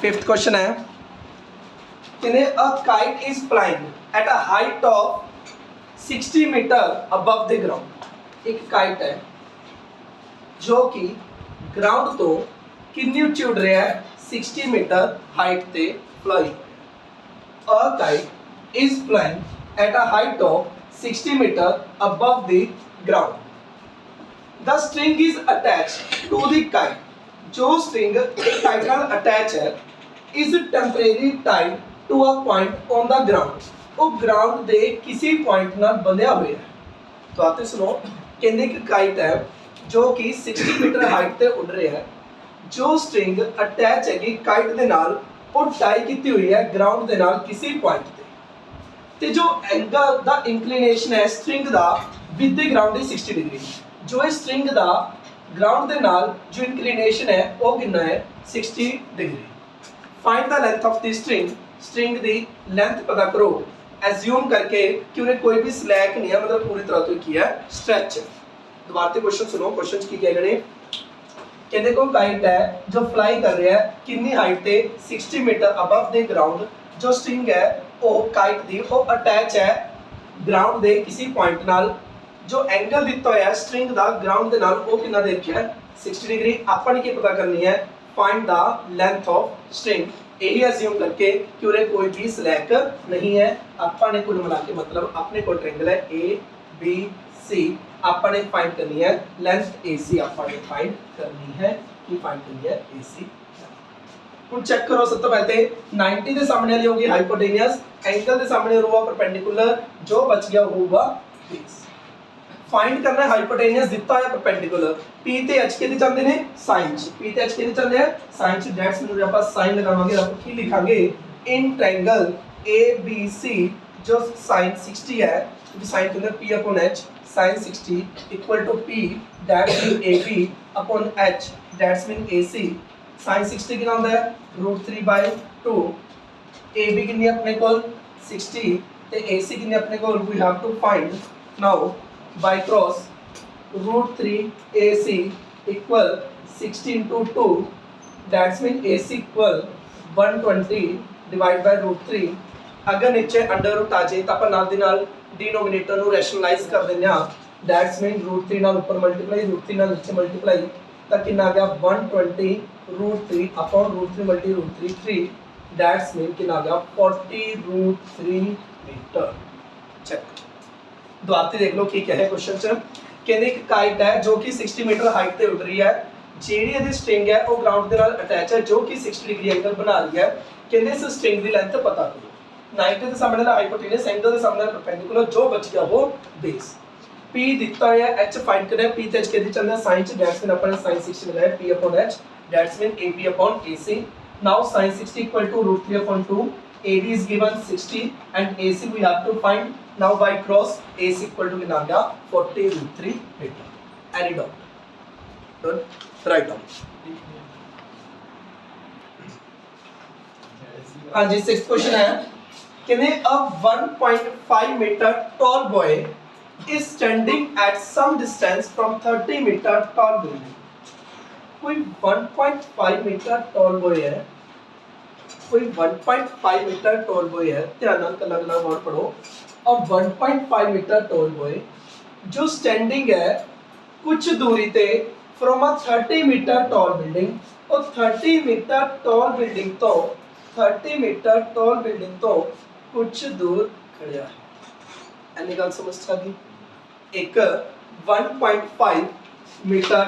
Fifth question है कि a kite is flying at a height of 60 metre above the ground. एक kite है जो कि ग्राउंड तो कितनी उच्ची उड़ रहा है 60 मीटर हाइट ते flying. A kite is flying at a height of 60 metre above the ground. The string is attached to the kite. जो string एक kite नाल attach है is temporarily tied to a point on the ground. वो ground दे किसी point नाल बंधिया हुआ है। तो आते सुनो कहने की kite है जो कि 60 मीटर हाइट ते उड़ रही है। जो string attach है कि kite दे नाल वो tie कीती हुई है ground दे नाल किसी point ते जो एंगल द इंक्लिनेशन है स्ट्रिंग दा with the ground is 60 degree. जो है स्ट्रिंग दा ग्राउंड दे नाल जो इंक्लिनेशन है वो कितना है 60 degree. Find the length of the string the length पता करो एज्यूम करके कि उन्हें कोई भी स्लैक नहीं है, मतलब पूरी तरह तो किया है स्ट्रेच। दोबारा से क्वेश्चन सुनो, क्वेश्चन की कह रहे कहते को काइट है जो फ्लाई कर रहा है कितनी हाइट ते 60 मीटर अबव द ग्राउंड। जो स्ट्रिंग है वो काइट दी वो अटैच है ग्राउंड दे किसी पॉइंट नाल। जो एंगल दिता होया स्ट्रिंग दा ग्राउंड दे नाल वो कितना दे रखा है 60 डिग्री। अपन की पता करनी है find the length of string. यही अज्यूम करके कि उरे कोई भी स्लैक नहीं है। अपन ने कुल मिला के मतलब अपने को ट्रायंगल है ए बी सी, अपन ने फाइंड करनी है लेंथ एसी। अपन ने फाइंड करनी है कि फाइंड करनी है एसी। ਹੁਣ चेक करो सब तो पहले 90 ਦੇ ਸਾਹਮਣੇ ਵਾਲੀ ਹੋਗੀ ਹਾਈਪੋਟੇਨਸ, एंगल ਦੇ ਸਾਹਮਣੇ ਹੋਊਗਾ परपेंडिकुलर, जो बच गया होगा बेस। फाइंड करना है हाइपोटेनस ਦਿੱਤਾ ਹੋਇਆ परपेंडिकुलर p ਤੇ h ਕਿਹਦੇ ਜਾਂਦੇ ਨੇ sin ਚ, p ਤੇ h ਕਿਹਦੇ ਜਾਂਦੇ ਆ sin ਚ। दैट्स मीन ਆਪਾਂ sin ਲਗਾਵਾਂਗੇ, ਆਪਾਂ ਕੀ ਲਿਖਾਂਗੇ इन ट्रायंगल ABC जो sin 60 है क्योंकि sin के अंदर p upon h sin 60 equal to p that's mean AB upon h that's mean AC। sin 60 कितना होता है √3/2। AB कितनी अपने को 60 ते AC कितनी अपने को we have to find now by cross √3 AC equal 60 into 2 that's mean AC equal 120 divided by √3। अगर नीचे अंडर रूट आ जाए तो अपन नाल दी नाल डिनोमिनेटर नु रैशनलाइज कर देने आ। दैट्स मीन √3 नाल ऊपर मल्टीप्लाई √3 नाल नीचे मल्टीप्लाई तक कितना आ गया 120 √3 अपॉन √3 मल्टी √3 3 दैट्स मीन कितना आ गया 40 √3 मीटर। चेक दोबारा देख लो की क्या है क्वेश्चन च। कहने एक काइट है जो कि 60 मीटर हाइट ते उड़ रही है। ਜਿਹੜੀ ਇਹਦੀ ਸਟ੍ਰਿੰਗ ਹੈ ਉਹ ਗਰਾਊਂਡ ਦੇ ਨਾਲ ਅਟੈਚ ਹੈ ਜੋ ਕਿ 60 ਡਿਗਰੀ ਐਂਗਲ ਬਣਾ ਰਹੀ ਹੈ। ਕਹਿੰਦੇ ਇਸ ਸਟ੍ਰਿੰਗ ਦੀ ਲੈਂਥ ਪਤਾ ਕਰੋ। 90 ਦੇ ਸਾਹਮਣੇ ਦਾ ਹਾਈਪੋਟੇਨਸ, एंगल ਦੇ ਸਾਹਮਣੇ ਦਾ परपेंडिकुलर, जो बच गया वो बेस। p ਦਿੱਤਾ ਹੋਇਆ h फाइंड करना है, p ਤੇ h ਕਿਹਦੇ ਚੱਲਦਾ sin ਚ। दैट्स मीन अपन sin 60 लगाया p upon h that's mean ab upon ac। now sin 60 equal to √3 upon 2, ab is given 60 and ac we have to find। now by cross ac equal to कितना आ गया 40 √3 metre. any doubt? good, write down। हाँ जी, sixth question है कहने a 1.5 metre tall boy is standing at some distance from 30 meter tall building। कोई 1.5 metre tall boy है, कोई 1.5 metre tall boy है, ध्यान नाल कला कला वर्ड पढ़ो। और 1.5 मीटर tall boy जो स्टैंडिंग है कुछ दूरी ते from a 30 metre tall building, और 30 मीटर tall building तो 30 मीटर tall building तो कुछ दूर खड़ा है। एनी गल समझ आ गई? एक 1.5 मीटर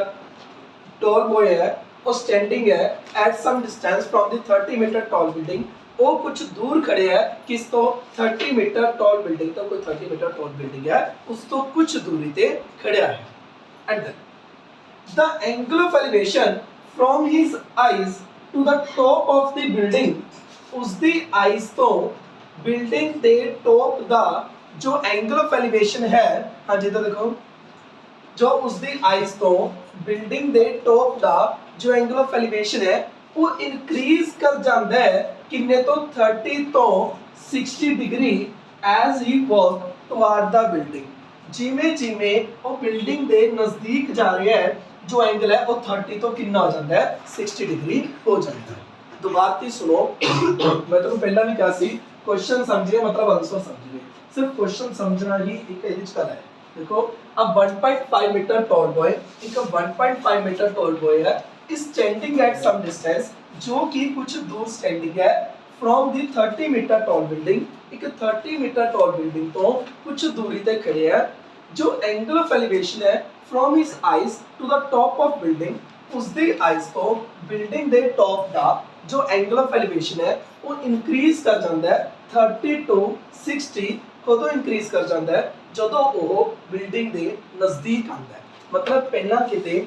टॉल बॉय है और स्टैंडिंग है at some distance from the 30 metre tall building. वो कुछ दूर खड़े है किस तो 30 मीटर टॉल बिल्डिंग तो, कोई 30 मीटर टॉल बिल्डिंग है उस तो कुछ दूरी ते खड़ा है। And then the angle of elevation from his eyes to the top of the building, उसदी आईज तो बिल्डिंग दे टॉप दा जो एंगल ऑफ एलिवेशन है, हाँ जी इधर देखो, जो उसदी आईज तो बिल्डिंग दे टॉप दा जो एंगल ऑफ एलिवेशन है वो इंक्रीज कर जाता है किन्ने तो 30 तो 60 degree as he walk toward the building. जिमें जिमें वो बिल्डिंग दे नजदीक जा रहा है जो एंगल है वो 30 तो कितना हो जाता है 60 डिग्री हो जाता है। दोबारा से सुनो मैं तो पहला भी कहा सी क्वेश्चन समझिए मतलब आंसर समझिए सिर्फ क्वेश्चन समझना ही एक एज का है देखो अब 1.5 मीटर टॉल बॉय एक 1.5 मीटर टॉल बॉय है स्टैंडिंग एट सम डिस्टेंस जो कि कुछ दूर स्टैंडिंग है from the 30 metre tall building एक 30 मीटर टॉल बिल्डिंग तो कुछ दूरी ते खड़े है जो एंगल ऑफ एलिवेशन है from his eyes to the top of building उसदी आईज तो बिल्डिंग दे टॉप दा जो एंगल ऑफ एलिवेशन है वो इंक्रीज कर जाता है 30 टू 60 कदों इंक्रीज कर जाता है ਜਦੋਂ ਉਹ ਬਿਲਡਿੰਗ ਦੇ ਨਜ਼ਦੀਕ ਆਉਂਦਾ ਹੈ ਮਤਲਬ ਪਹਿਲਾਂ ਕਿਤੇ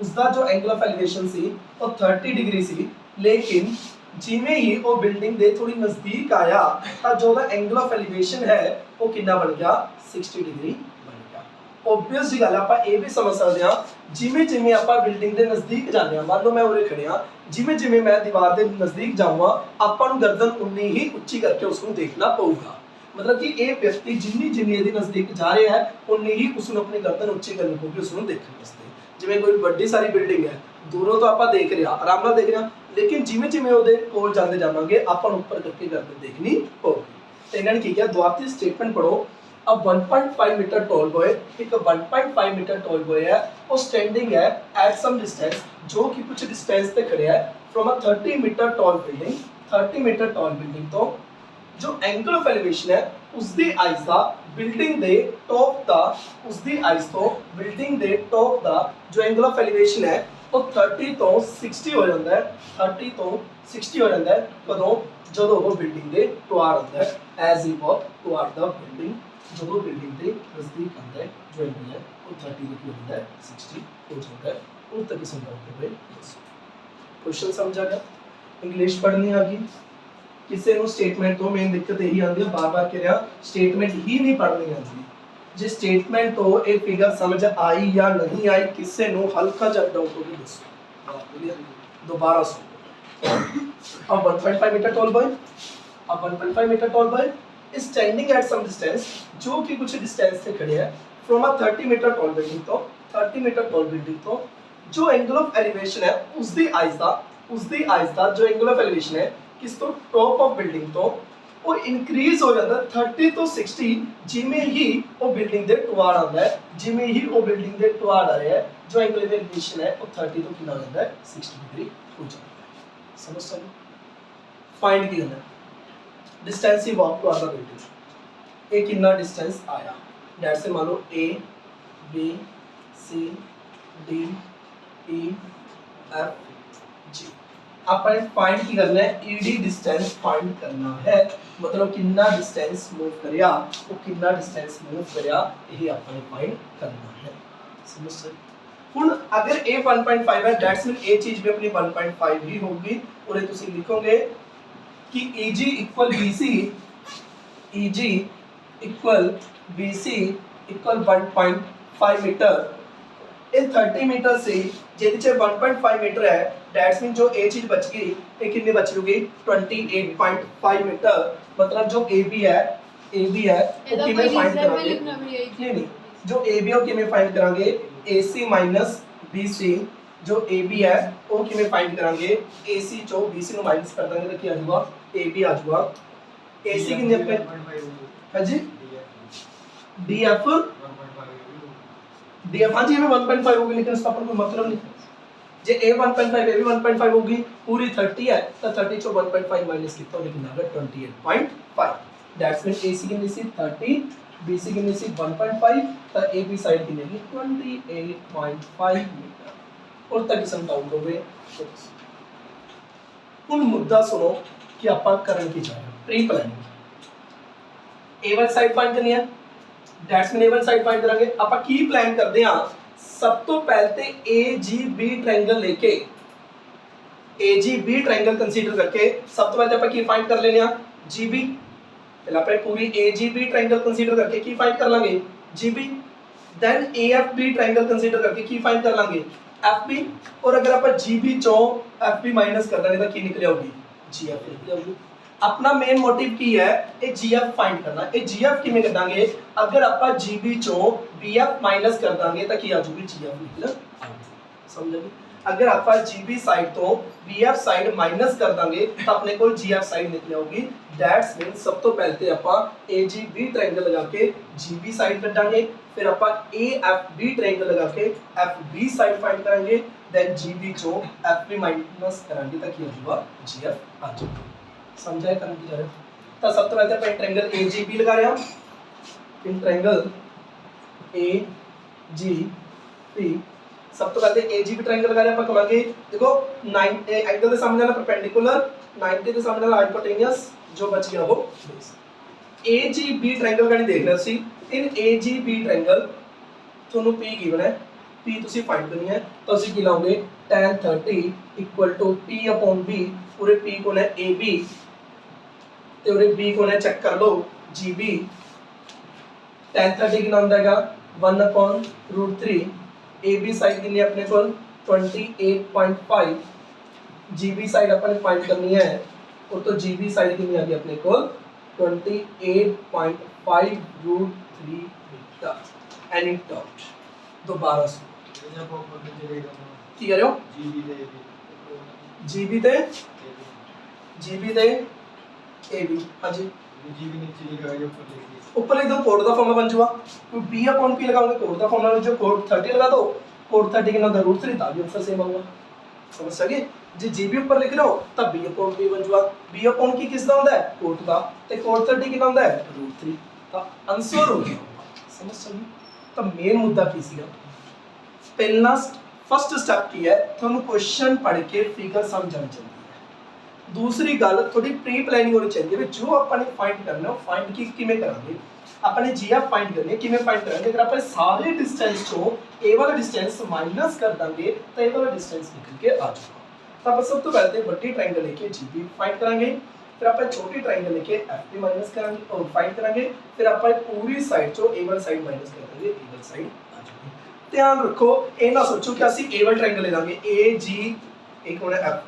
ਉਸਦਾ ਜੋ ਐਂਗਲ ਆਫ ਐਲੀਵੇਸ਼ਨ ਸੀ ਉਹ 30 ਡਿਗਰੀ ਸੀ ਲੇਕਿਨ ਜਿਵੇਂ ਹੀ ਉਹ ਬਿਲਡਿੰਗ ਦੇ ਥੋੜੀ ਨਜ਼ਦੀਕ ਆਇਆ ਤਾਂ ਜੋ ਉਹਦਾ ਐਂਗਲ ਆਫ ਐਲੀਵੇਸ਼ਨ ਹੈ ਉਹ ਕਿੰਨਾ ਬਣ ਗਿਆ 60 ਡਿਗਰੀ ਬਣ ਗਿਆ ਓਬਵੀਅਸ ਜੀ ਗੱਲ ਆਪਾਂ ਇਹ ਵੀ ਸਮਝ ਸਕਦੇ ਹਾਂ ਜਿਵੇਂ ਜਿਵੇਂ ਆਪਾਂ ਬਿਲਡਿੰਗ ਦੇ ਨਜ਼ਦੀਕ ਜਾਂਦੇ ਹਾਂ ਮੰਨ ਲਓ ਮੈਂ ਉਰੇ ਖੜਿਆ ਜਿਵੇਂ ਜਿਵੇਂ ਮੈਂ ਦੀਵਾਰ ਦੇ ਨਜ਼ਦੀਕ ਜਾਵਾਂ ਆਪਾਂ ਨੂੰ ਗਰਦਨ ਉਨੀ ਹੀ ਉੱਚੀ ਕਰਕੇ ਉਸ ਨੂੰ ਦੇਖਣਾ ਪਊਗਾ मतलब कि ये व्यक्ति जिन्नी जिन्नी यदि नजदीक जा रहे हैं उन्नी ही उसने अपनी गर्दन उच्ची करनी होगी उसने देखने वास्ते जिवें कोई बड़ी सारी बिल्डिंग है दूरों तो आप देख रहे हैं आराम नाल देख रहे हैं लेकिन जिवें जिवें उहदे कोल जांदे जावांगे आपां नूं उपर करके गर्दन देखनी होगी ते इन्हां ने की किया दुआती स्टेटमेंट पढ़ो अब 1.5 मीटर टॉल बॉय एक 1.5 मीटर टॉल बॉय है वो स्टैंडिंग है एट सम डिस्टेंस जो कि कुछ डिस्टेंस पे खड़े है from a 30 metre tall building 30 metre tall building तो जो एंगल ऑफ एलिवेशन है उसदी आइज दा बिल्डिंग दे टॉप दा उसदी आइज तो बिल्डिंग दे टॉप दा जो एंगल ऑफ एलिवेशन है वो 30 तो 60 हो जाता है 30 तो 60 हो जाता है कदों ਜਦੋਂ ਉਹ ਬਿਲਡਿੰਗ ਦੇ ਟੁਆਰ ਆਉਂਦਾ ਹੈ ਐਜ਼ ਹੀ ਵਾਕ ਟੁਆਰ ਦਾ ਬਿਲਡਿੰਗ ਜਦੋਂ ਬਿਲਡਿੰਗ ਦੇ ਨਜ਼ਦੀਕ ਆਉਂਦਾ ਹੈ ਜੋ ਐਂਗਲ ਹੈ ਉਹ 30 ਡਿਗਰੀ ਹੁੰਦਾ ਹੈ 60 ਹੋ ਜਾਂਦਾ ਹੈ ਉਹ ਤੱਕ ਸਮਝਾਉਂਦੇ ਹੋਏ क्वेश्चन समझा गया इंग्लिश पढ़नी आ गई किसी ਨੂੰ ਸਟੇਟਮੈਂਟ ਤੋਂ ਮੇਨ ਦਿੱਕਤ ਇਹੀ ਆਉਂਦੀ ਹੈ ਬਾਰ-ਬਾਰ ਕਹਿ ਰਿਹਾ ਸਟੇਟਮੈਂਟ ਹੀ ਨਹੀਂ ਪੜ੍ਹਨੀ ਆਉਂਦੀ ਜੇ ਸਟੇਟਮੈਂਟ ਤੋਂ ਇਹ ਫਿਗਰ ਸਮਝ ਆਈ ਜਾਂ ਨਹੀਂ ਆਈ ਕਿਸੇ ਨੂੰ ਹਲਕਾ ਜਿਹਾ ਡਾਊਟ ਹੋਵੇ ਦੱਸੋ दोबारा सुनो अब 1.5 मीटर टॉल बॉय अब 1.5 metre tall boy is standing at some distance जो कि कुछ डिस्टेंस से खड़े हैं from a 30 metre tall building तो 30 मीटर टॉल बिल्डिंग तो जो एंगल ऑफ एलिवेशन है उसदी आइज दा जो एंगल ऑफ एलिवेशन है किस तो टॉप ऑफ बिल्डिंग तो वो इंक्रीज हो जाता है 30 तो 60 जिमें ही वो बिल्डिंग दे टुवाड़ आता है जिमें ही वो बिल्डिंग दे टुवाड़ आ रहा है जो एंगल ऑफ एलिवेशन है वो 30 तो कितना हो जाता है 60 डिग्री हो जाता है समझ सकते फाइंड की करना distance he walk to the building ये कितना डिस्टेंस आया दैट से मान लो A B C D E F G अपन फाइंड की करना है ईडी डिस्टेंस फाइंड करना है मतलब कितना डिस्टेंस मूव करया वो कितना डिस्टेंस मूव करया यही अपन फाइंड करना है समझ सर हुन अगर a 1.5 है दैट्स मीन a चीज भी अपनी 1.5 ही होगी और ये तुसी लिखोगे कि eg equal bc eg equal bc equal 1.5 metre ये 30 मीटर से ਜਿਹਦੇ ਚ 1.5 मीटर है दैट्स मीन जो ए चीज बच गई ये कितनी बच लूगी 28.5 मीटर मतलब जो AB है वो किਵੇਂ फाइंड करेंगे नहीं जो AB है वो किਵੇਂ फाइंड करेंगे AC माइनस BC जो AB है वो किਵੇਂ फाइंड करेंगे AC जो BC ਨੂੰ माइनस कर देंगे तो क्या आ जाएगा AB आ जाएगा AC कितने पे हां जी DF DF हाँ जी में 1.5 होगी लेकिन इसका अपन कोई मतलब नहीं जे A 1.5 A भी 1.5 होगी पूरी 30 है तो 30 चो 1.5 माइनस कितना हो लेकिन आगे 28.5 दैट्स मीन AC की निसी 30 BC की निसी 1.5 तो AB साइड की लेगी 28.5 मीटर और तक इसम काउंट हो गए उन मुद्दा सुनो कि ਆਪਾਂ ਕਰਨ ਕੀ ਚਾਹ ਰਹੇ ਪ੍ਰੀ ਪਲਾनिंग A1 ਸਾਈਡ फाइंड करनी है that's mean A1 side find करेंगे ਆਪਾਂ ਕੀ ਪਲਾਨ ਕਰਦੇ ਹਾਂ सब तो पहले ते AGB ट्रायंगल लेके AGB ट्रायंगल कंसीडर करके सब तो पहले ਆਪਾਂ ਕੀ फाइंड कर लेने आ GB पहले આપણે पूरी AGB ट्रायंगल कंसीडर करके ਕੀ फाइंड कर लांगे GB then AFB triangle consider करके ਕੀ फाइंड कर लांगे FB और अगर ਆਪਾਂ GB चो FB माइनस कर देंगे तो ਕੀ निकल आएगी GF निकल आएगी अपना मेन मोटिव की है ये GF फाइंड करना ये GF किਵੇਂ करेंगे अगर ਆਪਾਂ GB चो BF माइनस कर देंगे तो ਕੀ आ जाएगी GF निकल आएगी समझ गए अगर आप GB साइड तो BF साइड माइनस कर देंगे तो अपने को GF साइड निकल आऊगी। दैट्स मीन सब तो पहले आप AGB ट्रायंगल लगा के GB साइड कटांगे, फिर आप AFB ट्रायंगल लगा के FB साइड फाइंड करेंगे, देन GB चो FB माइनस करांगे तो क्या होगा GF आ जाएगा। समझाया करने की जरूरत। तो सब तो पहले अपन ट्रायंगल AGB लगा रहे हैं, इन ट्रायंगल AGB सब तो पहले AGB ट्रायंगल लगा रहे हैं अपन कमांगे। देखो 9 एंगल के सामने वाला परपेंडिकुलर, 90 के सामने वाला हाइपोटेन्यूस, जो बच गया वो बेस। AGB ट्रायंगल का नहीं देख रहे सी। इन AGB ट्रायंगल ਤੁਹਾਨੂੰ P गिवन है, P ਤੁਸੀਂ फाइंड करनी है तो ਅਸੀਂ ਕੀ ਲਾਉਂਗੇ tan 30 P/B, पूरे P ਕੋਣ ਹੈ AB ਤੇ ਉਰੇ B ਕੋਣ ਹੈ ਚੈੱਕ ਕਰ ਲਓ GB। tan 30 ਕਿੰਨਾ ਹੁੰਦਾ ਹੈਗਾ 1/√3, AB साइड कितनी है अपने को 28.5, GB साइड अपन फाइंड करनी है और तो GB साइड कितनी आ गई अपने को 28.5√3 मीटर। Any doubt? दोबारा से की कर रहे हो GB ते AB। हाँ जी ऊपर लिख दो, कोड का फॉर्मूला बन जाएगा। तो B/P लगाओगे कोड का फॉर्मूला, जो कोड 30 लगा दो, कोड 30 कितना होता है √3, तभी आंसर सेम आऊंगा। समझ सके जी। GB ऊपर लिख रहे हो तब B/P बन जाएगा। B/P किसका होता है कोड का, ते कोड 30 कितना होता है √3, तो आंसर हो गया। समझ सके। तो मेन मुद्दा की सीगा पहला फर्स्ट स्टेप की है ਤੁਹਾਨੂੰ क्वेश्चन पढ़ के फिगर समझना चाहिए। दूसरी गल थोड़ी प्री प्लानिंग होनी चाहिए भी जो अपने फाइंड करना है फाइंड की किमें करांगे, अपने GF फाइंड करनी है किमें फाइंड करांगे। अगर अपन सारे डिस्टेंस चो ए वाला डिस्टेंस माइनस कर देंगे तो ए वाला डिस्टेंस निकल के आ जाएगा। तो अपन सब तो पहले बड़ी ट्रायंगल लेके GB फाइंड करांगे, फिर अपन छोटी ट्रायंगल लेके FB माइनस करांगे और फाइंड करांगे, फिर अपन पूरी साइड चो ए वाला साइड माइनस कर देंगे, ए वाला साइड आ जाएगी। ध्यान रखो ये ना सोचो कि ਅਸੀਂ ए वाला ट्रायंगल ले लेंगे AG एक होना F,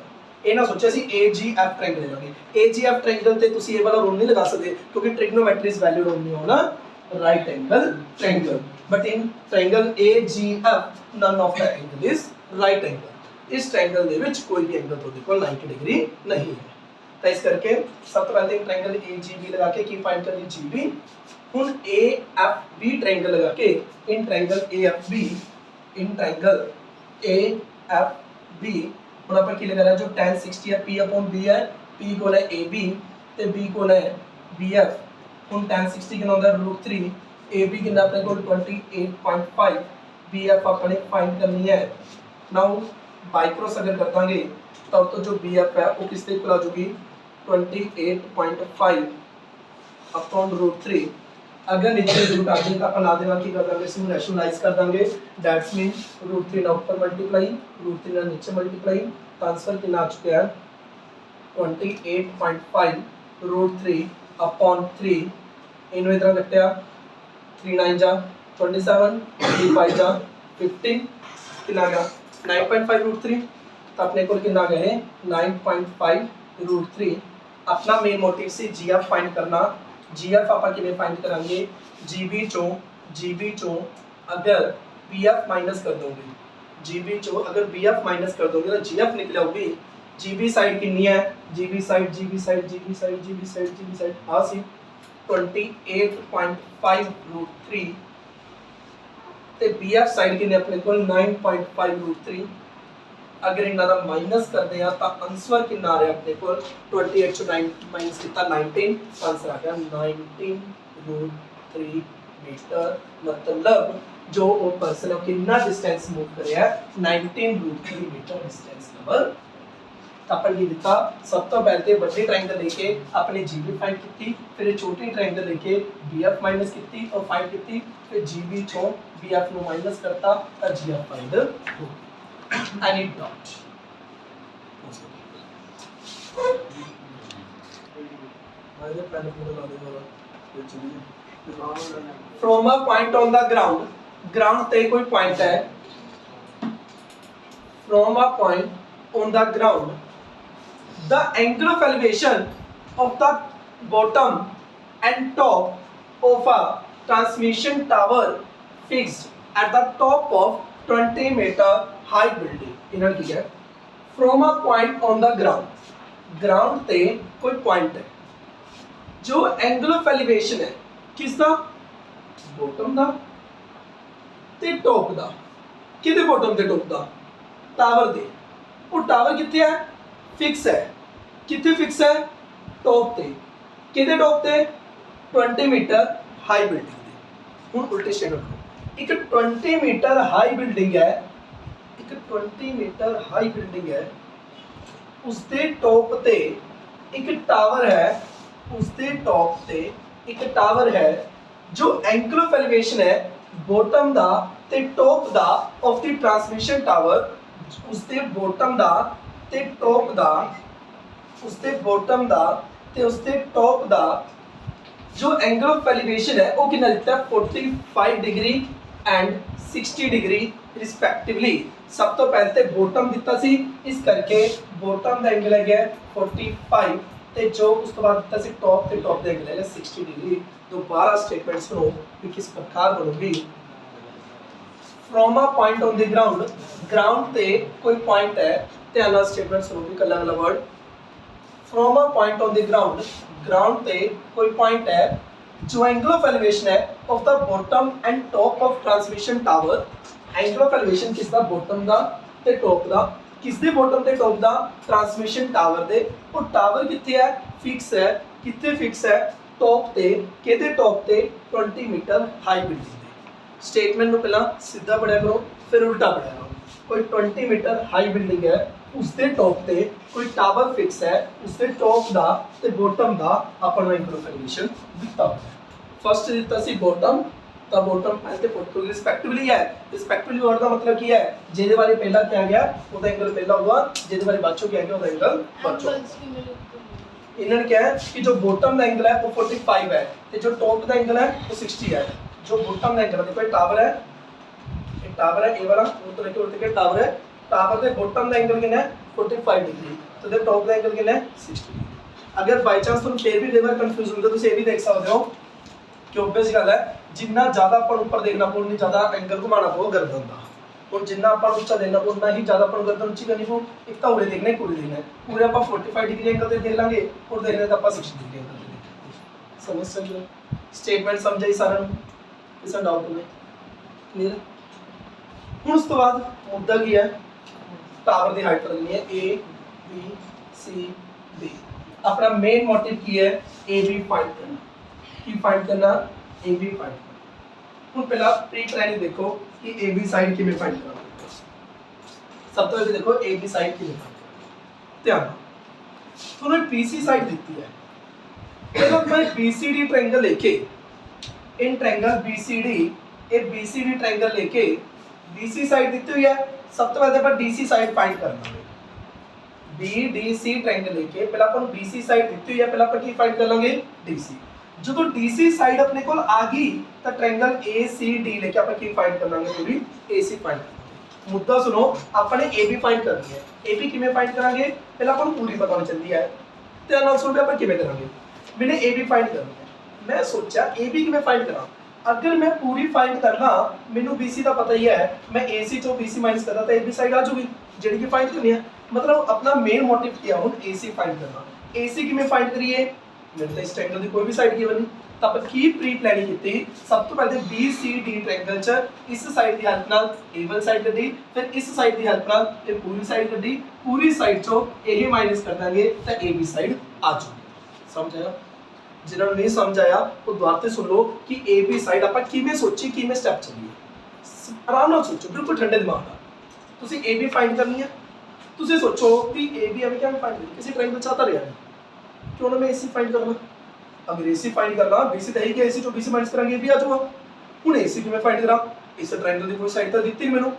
ਇਹ ਨਾ ਸੋਚਿਆ ਸੀ AGF ट्रायंगल ले लेंगे। AGF ट्रायंगल ਤੇ ਤੁਸੀਂ ਇਹ ਵਾਲਾ ਰੂਲ ਨਹੀਂ ਲਗਾ ਸਕਦੇ ਕਿਉਂਕਿ ट्रिग्नोमेट्री इज वैल्यू रूल नहीं होना right angle triangle, but in triangle AGF none of the angle is right angle. इस ट्रायंगल ਦੇ ਵਿੱਚ ਕੋਈ ਵੀ एंगल ਤੁਹਾਡੇ ਕੋਲ 90 डिग्री नहीं है। तो इस करके सब तो पहले ट्रायंगल AGB लगा के की फाइंड करनी GB। ਹੁਣ AFB ट्रायंगल लगा के इन ट्रायंगल AFB ਹੁਣ ਆਪਾਂ ਕੀ ਲਗਾ ਰਿਹਾ ਜੋ tan 60 ਹੈ P/B ਹੈ, P ਕੋਲ ਹੈ AB ਤੇ B ਕੋਲ ਹੈ BF। ਹੁਣ tan 60 ਕਿੰਨਾ ਹੁੰਦਾ √3, AB ਕਿੰਨਾ ਆਪਣੇ ਕੋਲ 28.5, BF ਆਪਣੇ फाइंड करनी है। नाउ बाय क्रॉस अगर कर देंगे तब तो जो BF है वो किसके इक्वल आ जाएगी 28.5 अपॉन √3। अगर नीचे रूट आ जाए तो अपन आधे की कर देंगे इसमें रैशनलाइज कर देंगे। दैट्स मीन √3 ना ऊपर मल्टीप्लाई √3 ना नीचे मल्टीप्लाई, तो आंसर कितना आ चुका है 28.5 √3 अपॉन 3। इन इधर कटिया 3 9 जा 27, 3 5 जा 15, कितना गया 9.5 √3। तो अपने को कितना गए 9.5 √3। अपना मेन मोटिव से GF फाइंड करना। GF आप किमें फाइंड करांगे GB चो अगर BF माइनस कर दोगे, GB चो अगर BF माइनस कर दोगे तो GF निकल आऊगी। GB साइड कितनी है GB साइड हाँ सी 28.5 √3 ते BF साइड कितनी अपने को 9.5 √3। अगर इन्ना दा माइनस करते हैं तो आंसर कितना आ रहा है अपने को 28 से 9 माइनस कितना 19, आंसर आ गया 19 √3 मीटर। मतलब जो वो पर्सन है कितना डिस्टेंस मूव कर रहा है 19 √3 मीटर डिस्टेंस लेवल। तो अपन ये दिखा सब तो पहले बड़ी ट्रायंगल लेके अपने GB फाइंड की, फिर छोटी ट्रायंगल लेके BF माइनस की और फाइंड की, फिर GB चो BF नो माइनस करता तो GF फाइंड हो। Any doubt? From a point on the ground ते कोई point है, from a point on the ground, the angle of elevation of the bottom and top of a transmission tower fixed at the top of 20 meter high building इन्होंने की है from a point on the ground ते कोई point है जो angle of elevation है किसका bottom दा ते टॉप दा किदे बॉटम ते टॉप दा टावर दे वो टावर कितने है फिक्स है कितने फिक्स है टॉप ते किदे टॉप ते 20 मीटर हाई बिल्डिंग दे हुन उल्टे शेड करो एक 20 मीटर हाई बिल्डिंग है एक 20 मीटर हाई बिल्डिंग है उसके टॉप ते एक टावर है उसके टॉप ते एक टावर है जो एंगल ऑफ एलिवेशन है बॉटम दा ते टॉप दा ऑफ द ट्रांसमिशन टावर उसके बॉटम दा ते टॉप दा उसके बॉटम दा ते उसके टॉप दा जो एंगल ऑफ एलिवेशन है वो कितना दिता है 45 डिग्री एंड 60 डिग्री रिस्पेक्टिवली सब तो पहले ते बॉटम दिता सी इस करके बॉटम दा एंगल है गया 45 ते जो उस तो बाद दिता सी टॉप दा एंगल है 60 डिग्री दोबारा स्टेटमेंट सुनो कि किस प्रकार बनूंगी from a point on the ground ते कोई पॉइंट है ध्यान नाल स्टेटमेंट सुनो कि कल्ला कल्ला word from a point on the ground ते कोई पॉइंट है जो एंगल ऑफ एलिवेशन है of the bottom and top of transmission tower angle of elevation किसदा बॉटम दा ते टॉप दा किसदे बॉटम ते टॉप दा ट्रांसमिशन टावर दे और टावर किथे है फिक्स है किथे फिक्स है टॉप ते केदे टॉप ते 20 मीटर हाई बिल्डिंग दे स्टेटमेंट नु पहला सीधा पढ़या करो फिर उल्टा पढ़या करो कोई 20 मीटर हाई बिल्डिंग है उसके टॉप ते कोई टावर फिक्स है उसके टॉप दा ते बॉटम दा अपन एंगल ऑफ एलिवेशन दिता हुआ है फर्स्ट दिता सी बॉटम ता बॉटम पहले फोटो रिस्पेक्टिवली है रिस्पेक्टिवली वर्ड का मतलब क्या है जेदे बारे पहला क्या गया ओदा एंगल पहला हुआ जेदे बारे बाचो क्या गया ओदा एंगल बाचो इन्होंने क्या है कि जो बॉटम का एंगल है वो 45 है ते जो टॉप का एंगल है वो 60 है जो बॉटम का एंगल है देखो टावर है ए वाला वो तो लेके उल्टे के टावर है टावर के बॉटम का एंगल कितना है 45 डिग्री तो दे टॉप का एंगल कितना है 60 डिग्री अगर बाय चांस तुम फिर भी कई बार कंफ्यूज होंगे तो ये भी देख सकते हो कि ऑब्वियस गल है जिन्ना ज्यादा अपन ऊपर देखना पो उन्नी ज्यादा एंगल घुमाना पो गर्दन का और जिन्ना अपन ऊंचा देखना पो उतना ही ज्यादा अपन गर्दन ऊंची करनी पो एक तो उड़े देखना पूरे देखना है पूरे अपन 45 डिग्री एंगल से देख लांगे और देखने तो अपन 60 डिग्री एंगल से देखेंगे समझ सकते हो स्टेटमेंट समझाई सारा किसा डाउट में क्लियर हुन उस तो बाद मुद्दा की है टावर की हाइट करनी है ए बी सी डी अपना मेन मोटिव की है ए बी फाइंड करना की फाइंड करना ए बी फाइंड करना हुन पहला प्री प्लानिंग देखो कि ए बी साइड किवें फाइंड करना सब तो पहले देखो ए बी साइड किवें फाइंड करना ध्यान तो ना पीसी साइड दिखती है पहले मैं बीसीडी ट्रायंगल लेके in triangle BCD A BCD triangle लेके बीसी साइड दिखती हुई है सब तो पहले अपन डीसी साइड फाइंड करना है बीडीसी ट्रायंगल लेके पहला अपन बीसी साइड दिखती हुई है पहला अपन की फाइंड कर लेंगे डीसी जो तो डीसी साइड अपने को आ गई तो ट्रायंगल एसीडी लेके अपन की फाइंड कर लेंगे पूरी एसी फाइंड मुद्दा सुनो अपने एबी फाइंड करनी है एबी किवें फाइंड करांगे पहला अपन पूरी पता नहीं चलती है ध्यान नाल सुन अपन किवें करांगे मैंने एबी फाइंड करनी है मैं सोचा एबी किवें फाइंड करा अगर मैं पूरी फाइंड करना मेनू बीसी का पता ही है मैं एसी तो बीसी माइनस करता तो एबी साइड आ जाऊगी जेडी की फाइंड करनी है मतलब अपना मेन मोटिव किया हुन एसी फाइंड करना एसी किवें फाइंड करिए मेरे इस ट्रायंगल की कोई भी साइड की बनी तब की प्री प्लानिंग की सब तो पहले बीसीडी ट्रायंगल च इस साइड की हेल्प नाल ए वाली साइड कड्डी फिर इस साइड की हेल्प नाल ये पूरी साइड कड्डी पूरी साइड चो ए माइनस कर देंगे तो ए बी साइड आ जाएगी समझ आया जिन्होंने नहीं समझ आया वो दोबारा से सुन लो कि ए बी साइड आप किवें सोची किवें स्टेप चलिए आराम नाल सोचो बिल्कुल ठंडे दिमाग नाल तुसी ए बी फाइंड करनी है तुसी सोचो कि ए बी हमें क्या फाइंड करनी किसी ट्रायंगल चाहता रहा क्यों ना मैं एसी फाइंड करना अगर एसी फाइंड करना बीसी तो है कि एसी तो बीसी माइनस करांगे भी आ जाऊगा हुन एसी की मैं फाइंड करा इस ट्रायंगल की कोई साइड तो दित्ती नहीं मैनू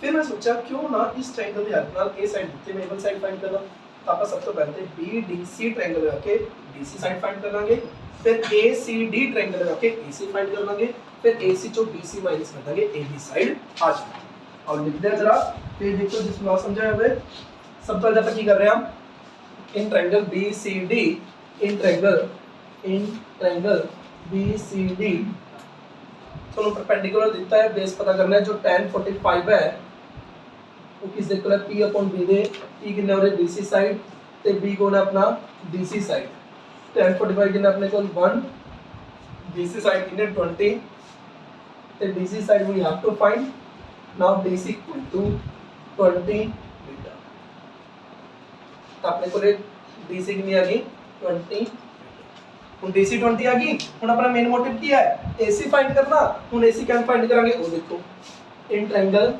फिर मैं सोचा क्यों ना इस ट्रायंगल की हेल्प नाल ए साइड दित्ती मैं ए साइड फाइंड करना तो आप सब तो पहले बीडीसी ट्रायंगल लगा के डीसी साइड फाइंड कर लांगे फिर एसीडी ट्रायंगल लगा के एसी फाइंड कर लांगे फिर एसी चो बीसी माइनस कर देंगे एबी साइड आ जाएगी और लिख दे जरा फिर देखो जिसमें ना समझाया हुए सब पहले अपन की कर रहे हैं हम in triangle BCD in triangle BCD तो परपेंडिकुलर दिता है बेस पता करना है जो tan 45 है वो किसके कोल है P अपॉन B दे P किन्ना हो रहा BC साइड ते B कोल है अपना DC साइड tan 45 किन्ना अपने कोल 1 BC साइड किन्ने 20 ते DC side we have to find now DC equal to 20 metre तो अपने कोल DC किन्नी आ गई 20 ਹੁਣ DC 20 आ गई ਹੁਣ अपना मेन मोटिव ਕੀ है AC फाइंड करना ਹੁਣ AC कैसे फाइंड करेंगे वो देखो इन ट्रायंगल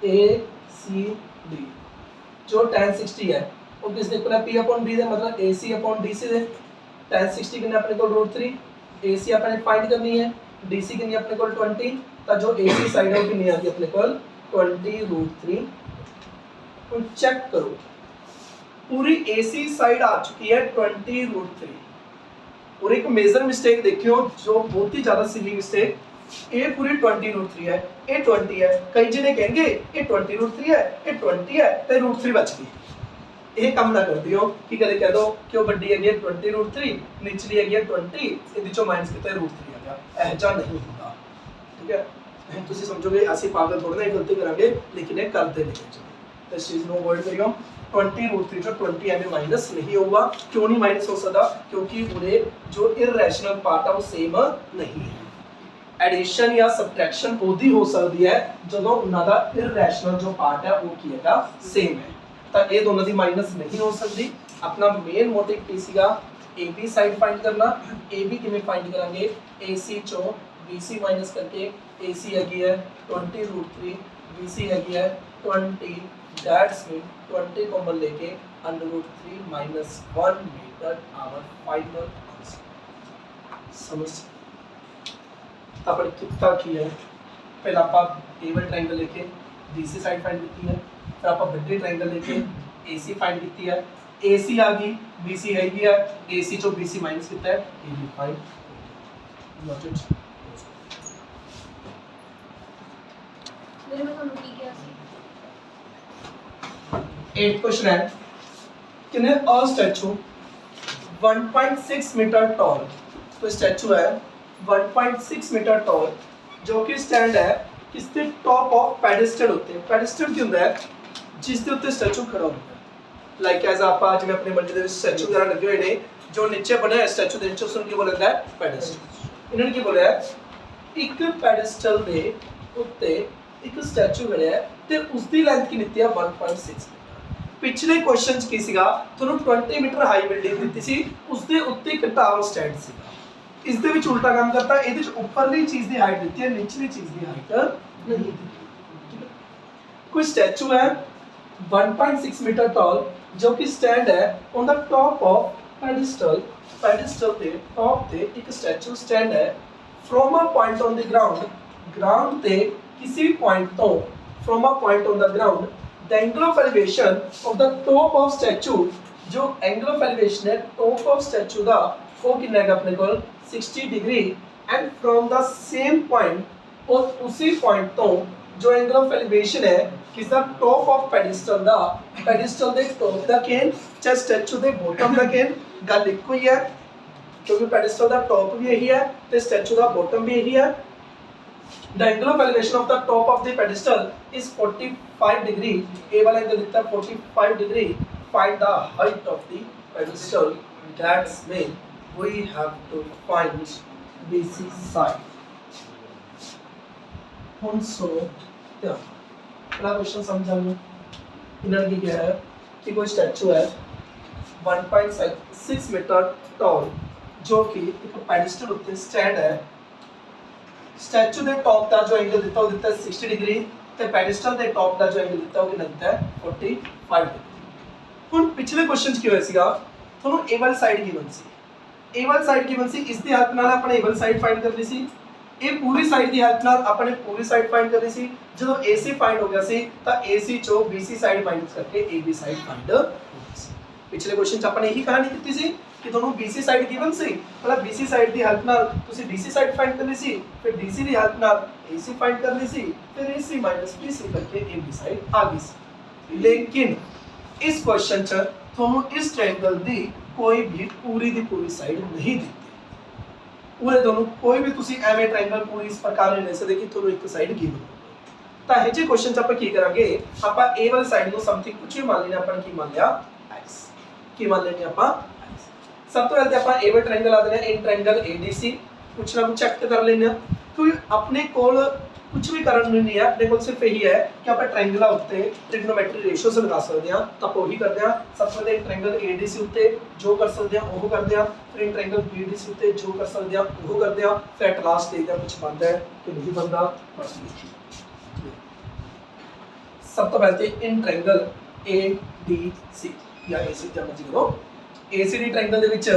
ACD जो tan 60 है वो किसके इक्वल है P अपॉन B दे मतलब AC अपॉन DC दे tan 60 कितने अपने को √3 AC अपने फाइंड करनी है DC कितनी अपने को 20 तो जो AC साइड है वो कितनी आ गई अपने को 20√3 और चेक करो पूरी AC साइड आ चुकी है 20√3 और एक मेजर मिस्टेक देखियो जो बहुत ही ज्यादा सिली मिस्टेक ये पूरी 20√3 है ये 20 है कई जने कहेंगे ये 20√3 है ये 20 है ते √3 बच गई ये काम ना कर दियो कि कदे कह दो क्यों बड़ी है 20√3 निचली है 20 इदी चो माइनस कितना √3 आ गया ऐसा नहीं होता ठीक है ਤੁਸੀਂ ਸਮਝੋਗੇ ਅਸੀਂ ਪਾਗਲ ਥੋੜਾ ਨਾ ਗਲਤੀ ਕਰਾਂਗੇ ਲੇਕਿन ਇਹ ਕਰਦੇ ਨਹੀਂ तो इस चीज ਨੂੰ ਅਵੋਇਡ ਕਰਿਓ 20√3 जो 20 में माइनस नहीं होगा क्यों नहीं माइनस हो सकता क्योंकि पूरे जो इरेशनल पार्ट है वो सेम नहीं है एडिशन या सबट्रैक्शन उदी हो सकती है ਜਦੋਂ ਉਹਨਾਂ ਦਾ इरेशनल जो पार्ट है वो ਕੀ ਹੈਗਾ सेम है ਤਾਂ ਇਹ ਦੋਨਾਂ ਦੀ ਮਾਈਨਸ ਨਹੀਂ ਹੋ ਸਕਦੀ ਆਪਣਾ ਮੇਨ ਮੋਟਿਵ ਕੀ ਸੀਗਾ AB ਸਾਈਡ ਫਾਈਂਡ ਕਰਨਾ AB ਕਿਵੇਂ ਫਾਈਂਡ ਕਰਾਂਗੇ AC ਚੋਂ BC ਮਾਈਨਸ ਕਰਕੇ AC ਹੈਗੀ ਹੈ 20√3 BC ਹੈਗੀ ਹੈ 20 That's mean 20 कॉमन लेके √3 minus 1 meter our final answer समझ अपन कितना की है पहले आप टेबल ट्रायंगल लेके BC साइड फाइंड की है फिर आप बड़े ट्रायंगल लेके AC फाइंड की है AC आ गई BC है गया AC जो BC माइनस कितना है AB फाइंड नोट इट मेरे में तो ठीक है 8th क्वेश्चन है किन्ने अ स्टैचू 1.6 मीटर टॉल तो स्टैचू है 1.6 मीटर टॉल जो कि स्टैंड है किसके टॉप ऑफ पेडेस्टल होते हैं पेडेस्टल ਕੀ ਹੁੰਦਾ ਹੈ ਜਿਸ ਦੇ ਉੱਤੇ ਸਟੈਚੂ ਖੜਾ ਹੁੰਦਾ ਹੈ ਲਾਈਕ ਐਜ਼ ਆਪਾਂ ਜਿਵੇਂ ਆਪਣੇ ਮੰਡੀ ਦੇ ਵਿੱਚ ਸਟੈਚੂ ਵਗੈਰਾ ਲੱਗੇ ਹੋਏ ਨੇ ਜੋ ਨੀਚੇ ਬਣਿਆ ਹੈ ਸਟੈਚੂ ਦੇ ਨੀਚੇ ਉਸ ਨੂੰ ਕੀ ਬੋਲਿਆ ਜਾਂਦਾ ਹੈ ਪੈਡੈਸਟਲ ਇਹਨਾਂ ਨੇ ਕੀ ਬੋਲਿਆ ਇੱਕ ਪੈਡੈਸਟਲ ਦੇ ਉੱਤੇ ਇੱਕ ਸਟੈਚੂ ਬਣਿਆ ਤੇ ਉਸ ਦੀ ਲੈਂਥ ਕੀ ਦਿੱਤੀ ਹੈ 1.6 ਪਿਛਲੇ ਕੁਐਸਚਨ ਚ ਕੀ ਸੀਗਾ ਤੁਹਾਨੂੰ 20 ਮੀਟਰ ਹਾਈ ਬਿਲਡਿੰਗ ਦਿੱਤੀ ਸੀ ਉਸ ਦੇ ਉੱਤੇ ਇੱਕ ਟਾਵਰ ਸਟੈਂਡ ਸੀਗਾ ਇਸ ਦੇ ਵਿੱਚ ਉਲਟਾ ਕੰਮ ਕਰਤਾ ਇਹਦੇ ਵਿੱਚ ਉੱਪਰਲੀ ਚੀਜ਼ ਦੀ ਹਾਈਟ ਦਿੱਤੀ ਹੈ ਨਿਚਲੀ ਚੀਜ਼ ਦੀ ਹਾਈਟ ਨਹੀਂ ਦਿੱਤੀ कोई स्टैचू है 1.6 मीटर टॉल जो कि स्टैंड है on the top of pedestal पे टॉप पे एक स्टैचू स्टैंड है from a point on the ground पे किसी पॉइंट तो from a point on the ground the angle of elevation of the top of statute जो angle of elevation है top of statute दा वो कितना है अपने को 60 degree and from the same point और उसी पॉइंट तो जो एंगल ऑफ एलिवेशन है किसका top of pedestal they top दा केन चाहे स्टैचू दे बॉटम दा केन गल इको ही है क्योंकि पेडिस्टल दा टॉप भी यही है ते स्टैचू दा बॉटम भी यही है the angle of elevation of the top of the pedestal is 45 degree ए वाला एंगल दिखता है 45 degree find the height of the pedestal that's mean we have to find BC side हम सुनो क्या पहला क्वेश्चन समझा लो इनर की क्या है कि कोई स्टैचू है 1.6 मीटर टॉल जो कि एक पेडिस्टल उत्ते स्टैंड है स्टैचू दे टॉप दा जो एंगल दिता है 60 डिग्री ते पेडिस्टल दे टॉप दा जो एंगल दिता है वो कितना दिता है 45 डिग्री हुन पिछले क्वेश्चन च की होया सीगा ਤੁਹਾਨੂੰ ए वाली साइड गिवन सी ए वाली साइड गिवन सी इस दी हेल्प नाल अपने ए वाली साइड फाइंड कर ली सी ਇਹ ਪੂਰੀ ਸਾਈਡ ਦੀ ਹੈਲਪ ਨਾਲ ਆਪਾਂ ਨੇ ਪੂਰੀ ਸਾਈਡ ਫਾਈਂਡ ਕਰਨੀ ਸੀ ਜਦੋਂ AC ਫਾਈਂਡ ਹੋ ਗਿਆ ਸੀ ਤਾਂ AC ਚੋਂ BC ਸਾਈਡ ਮਾਈਨਸ ਕਰਕੇ AB ਸਾਈਡ ਫਾਈਂਡ ਹੋ ਗਈ ਸੀ ਪਿਛਲੇ ਕੁਐਸਚਨ ਚ ਆਪਾਂ ਨੇ ਇਹੀ ਕਹਾਣੀ ਕੀਤੀ ਸੀ ਕਿ ਤੁਹਾਨੂੰ BC ਸਾਈਡ ਗਿਵਨ ਸੀ ਮਤਲਬ BC ਸਾਈਡ ਦੀ ਹੈਲਪ ਨਾਲ ਤੁਸੀਂ DC ਸਾਈਡ ਫਾਈਂਡ ਕਰਨੀ ਸੀ ਫਿਰ DC ਦੀ ਹੈਲਪ ਨਾਲ AC ਫਾਈਂਡ ਕਰਨੀ ਸੀ ਫਿਰ AC BC ਕਰਕੇ AB ਸਾਈਡ ਆ ਗਈ ਸੀ ਲੇਕਿਨ ਇਸ ਕੁਐਸਚਨ ਚ ਤੁਹਾਨੂੰ ਇਸ ਟ੍ਰਾਇੰਗਲ ਦੀ ਕੋਈ ਵੀ ਪੂਰੀ ਦੀ ਪੂਰੀ ਸਾਈਡ ਨਹੀਂ ਦਿੱਤੀ पूरे दोनों कोई भी तुसी एवे ट्रायंगल पूरी इस प्रकार नहीं ले सकते कि ਤੁਹਾਨੂੰ ਇੱਕ ਸਾਈਡ ਗਿਵਨ ਤਾਂ ਇਹ ਜਿਹੇ ਕੁਐਸਚਨ 'ਚ ਆਪਾਂ ਕੀ ਕਰਾਂਗੇ, ਆਪਾਂ a ਵਾਲੀ ਸਾਈਡ ਨੂੰ ਸਮਥਿੰਗ ਕੁਝ ਵੀ ਮੰਨ ਲੈਣਾ, ਆਪਾਂ ਨੇ ਕੀ ਮੰਨ ਲਿਆ x, ਕੀ ਮੰਨ ਲੈਣੇ ਆਪਾਂ x। ਸਭ ਤੋਂ ਪਹਿਲੇ ਆਪਾਂ a ਵਾਲਾ ਟ੍ਰਾਇੰਗਲ ਲਾ ਦਿੰਦੇ ਹਾਂ, ਇਨ ਟ੍ਰਾਇੰਗਲ ADC, ਕੁਛ ਨਾ ਕੁਛ ਚੈੱਕ ਕਰ ਲੈਂਦੇ ਹਾਂ, ਕਿਉਂਕਿ ਆਪਣੇ ਕੋਲ ਕੁਝ ਵੀ ਕਰਨ ਨੂੰ ਨਹੀਂ ਹੈ, ਆਪਣੇ ਕੋਲ ਸਿਰਫ ਇਹੀ ਹੈ ਕਿ ਆਪਾਂ ਟ੍ਰਾਇੰਗਲਾਂ ਉੱਤੇ ਟ੍ਰਿਗਨੋਮੈਟਰੀ ਰੇਸ਼ੀਓਜ਼ ਲਗਾ ਸਕਦੇ ਹਾਂ, ਤਾਂ ਆਪਾਂ ਉਹੀ ਕਰਦੇ ਹਾਂ। ਸਭ ਤੋਂ ਪਹਿਲੇ ਟ੍ਰਾਇੰਗਲ ADC ਉੱਤੇ ਜੋ ਕਰ ਸਕਦੇ ਹਾਂ ਉਹ ਕਰਦੇ ਹਾਂ, ਫਿਰ ਟ੍ਰਾਇੰਗਲ BDC ਉੱਤੇ ਜੋ ਕਰ ਸਕਦੇ ਹਾਂ ਉਹ ਕਰਦੇ ਹਾਂ, ਫਿਰ ਐਟ ਲਾਸਟ ਦੇਖਦੇ ਹਾਂ ਕੁਝ ਬਣਦਾ ਹੈ ਕਿ ਨਹੀਂ ਬਣਦਾ। ਸਭ ਤੋਂ ਪਹਿਲੇ ਇਨ ਟ੍ਰਾਇੰਗਲ ADC ਜਾਂ AC ਜਾਂ ਮਰਜ਼ੀ ਕਰੋ, ACD ਟ੍ਰਾਇੰਗਲ ਦੇ ਵਿੱਚ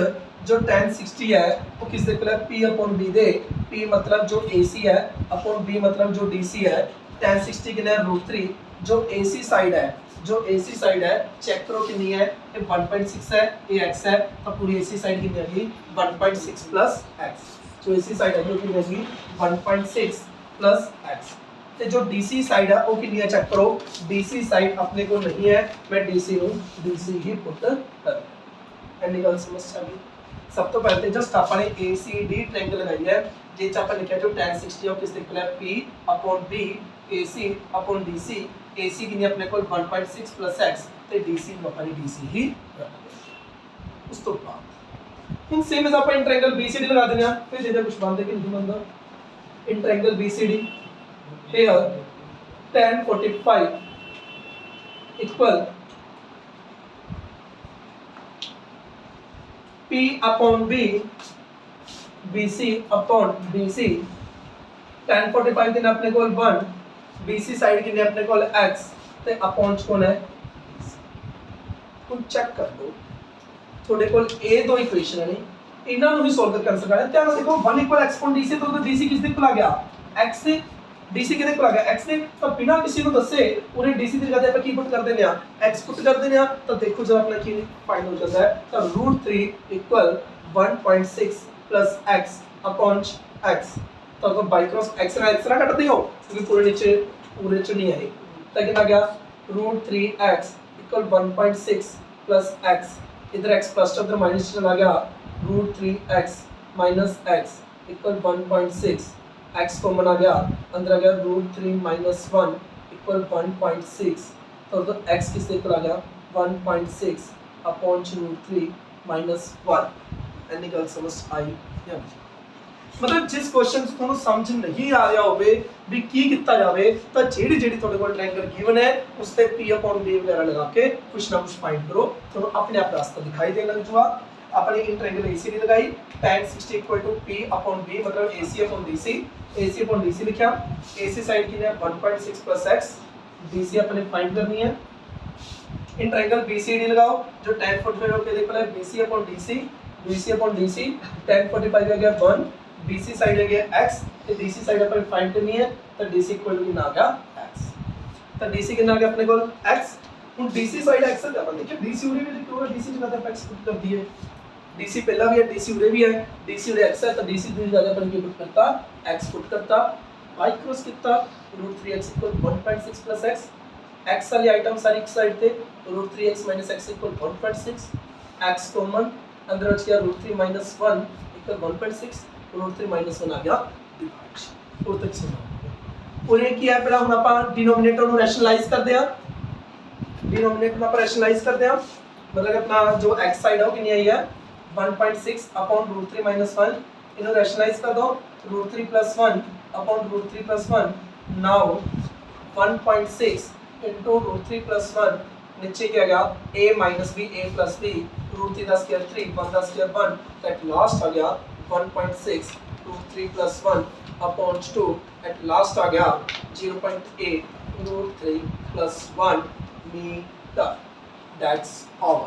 ਜੋ tan 60 ਹੈ ਉਹ ਕਿਸ ਦੇ ਇਕੁਅਲ ਹੈ, P/B ਦੇ, P मतलब जो AC है अपॉन B मतलब जो DC है, tan 60 कितना है √3, जो AC साइड है, जो AC साइड है चेक करो कितनी है, ये 1.6 है, ये x है, तो पूरी AC साइड कितनी आएगी 1.6 प्लस x, जो AC साइड है वो कितनी आएगी 1.6 प्लस x। ਤੇ ਜੋ DC ਸਾਈਡ ਹੈ ਉਹ ਕਿੰਨੀ ਹੈ ਚੈੱਕ ਕਰੋ, DC ਸਾਈਡ ਆਪਣੇ ਕੋਲ ਨਹੀਂ ਹੈ, ਮੈਂ DC ਨੂੰ DC ਹੀ ਪੁੱਟ ਕਰ ਐਨੀ ਗੱਲ ਸਮਝ ਆ ਗਈ। ਸਭ ਤੋਂ ਪਹਿਲੇ ਜਸਟ ਆਪਾਂ ਨੇ ACD ਟ੍ਰਾਇੰਗਲ ਲਗਾਈ ਹੈ, ਜਿਸ ਚ ਆਪਾਂ ਲਿਖਿਆ ਜੋ tan 60 ਉਹ ਕਿਸ ਦੇ ਇਕੁਅਲ ਹੈ P/B, AC upon DC, AC ਕਿੰਨੀ ਆਪਣੇ ਕੋਲ 1.6 plus x ਤੇ DC ਨੂੰ ਆਪਾਂ ਨੇ DC ਹੀ ਰੱਖਿਆ। ਉਸ ਤੋਂ ਬਾਅਦ ਹੁਣ ਸੇਮ ਐਸ ਆਪਾਂ ਇਨ ਟ੍ਰਾਇੰਗਲ BCD ਲਗਾ ਦਿੰਦੇ ਆ, ਫਿਰ ਜਿਹਦਾ ਕੁਝ ਬਣਦਾ ਕਿ ਨਹੀਂ ਬਣਦਾ। ਇਨ triangle BCD here tan 45 equal P/B, BC upon DC, tan 45 कितने अपने कोल 1, BC साइड कितने अपने कोल x ਤੇ अपॉन कौन है, ਹੁਣ ਚੈੱਕ ਕਰ ਲਓ ਤੁਹਾਡੇ ਕੋਲ ਇਹ ਦੋ ਇਕੁਏਸ਼ਨ ਨੇ, ਇਹਨਾਂ ਨੂੰ ਵੀ ਸੋਲਵ ਕਰ ਸਕਦਾ ਹੈ। ਧਿਆਨ ਨਾਲ ਦੇਖੋ 1 x upon DC ਤੋਂ DC ਕਿਸ ਦੇ ਕੋਲ ਆ ਗਿਆ x ਤੇ DC ਕਿਹਦੇ ਕੋਲ ਆ ਗਿਆ x ਨੇ, ਤਾਂ ਬਿਨਾਂ ਕਿਸੇ ਨੂੰ ਦੱਸੇ ਉਹਨੇ DC ਦੀ ਜਗ੍ਹਾ ਤੇ ਆਪਾਂ ਕੀ ਪੁੱਟ ਕਰ ਦਿੰਦੇ ਆ x ਪੁੱਟ ਕਰ ਦਿੰਦੇ ਆ, ਤਾਂ ਦੇਖੋ ਜਦ ਆਪਣਾ ਕੀ ਫਾਈਂਡ ਹੋ ਜਾਂਦਾ ਹੈ, ਤਾਂ √3 equal 1.6 plus x upon x, ਤਾਂ ਉਹ ਬਾਈ ਕ੍ਰੋਸ x ਨਾਲ x ਨਾਲ ਕੱਟਦੇ ਹੋ ਕਿਉਂਕਿ ਪੂਰੇ ਚ ਨਹੀਂ ਆਏ, ਤਾਂ ਕਿੰਨਾ ਗਿਆ √3x equal 1.6 plus x, इधर x प्लस उधर माइनस चला गया, √3x minus x equal 1.6, x common आ गया, अंदर आ गया √3 minus 1 equal 1.6, तो x किस इक्वल आ गया 1.6 अपॉन √3 minus 1। ਐਨੀ ਗੱਲ ਸਮਝ ਆਈ ਜਾਂ ਮਤਲਬ ਜਿਸ ਕੁਐਸਚਨ ਤੁਹਾਨੂੰ ਸਮਝ ਨਹੀਂ ਆ ਰਿਹਾ ਹੋਵੇ ਵੀ ਕੀ ਕੀਤਾ ਜਾਵੇ, ਤਾਂ ਜਿਹੜੀ ਤੁਹਾਡੇ ਕੋਲ ਟ੍ਰਾਇੰਗਲ ਗਿਵਨ ਹੈ ਉਸ ਤੇ P/B ਵਗੈਰਾ ਲਗਾ ਕੇ ਕੁਛ ਨਾ ਕੁਛ ਫਾਈਂਡ ਕਰੋ, ਤੁਹਾਨੂੰ ਆਪਣੇ ਆਪ ਰਾਸਤਾ ਦਿਖਾਈ ਦੇਣ ਲੱਗ ਜੂਗਾ। अपने इन ट्रायंगल ACD लगाई, tan 60 equal to P/B मतलब AC upon DC, AC upon DC लिखा, AC साइड की है 1.6 plus x, DC अपने फाइंड करनी है। इन ट्रायंगल BCD लगाओ, जो tan 45 हो के देखो है BC upon DC, BC upon DC, tan 45 आ गया 1, BC साइड आ गया x, तो DC साइड अपने फाइंड करनी है, तो DC इक्वल टू कितना आ गया x, तो DC कितना आ गया अपने को x। ਹੁਣ DC साइड x है, अपन देखिए DC उरे भी लिखो है, DC जगह पे x पुट कर दिए, DC पहला भी है, DC उरे भी है, DC उरे x है, तो DC दूसरी जगह पर क्या पुट करता x पुट करता, y क्रॉस कितना √3x equal 1.6 plus x, x वाली आइटम सारी एक साइड थे, √3x minus x equal 1.6, x common अंदर बच गया √3 minus 1 इक्वल 1.6, √3 minus 1 आ गया डिवाइड और तक से और ये क्या है, पहला हम ਆਪਾਂ डिनोमिनेटर ਨੂੰ ਰੈਸ਼ਨਲਾਈਜ਼ ਕਰਦੇ ਆ, डिनोमिनेटर में रैशनलाइज करते हैं, मतलब अपना जो x साइड है वो कितनी आई है 1.6 अपॉन √3 minus 1, इन्हें रैशनलाइज कर दो √3 plus 1 upon √3 plus 1, now 1.6 into √3 plus 1 नीचे क्या गया a minus b, a plus b, √3 का स्क्वायर 3, 1 का स्क्वायर 1, एट लास्ट आ गया 1.6 √3 plus 1 अपॉन 2, एट लास्ट आ गया 0.8 √3 plus 1 meter, that's all।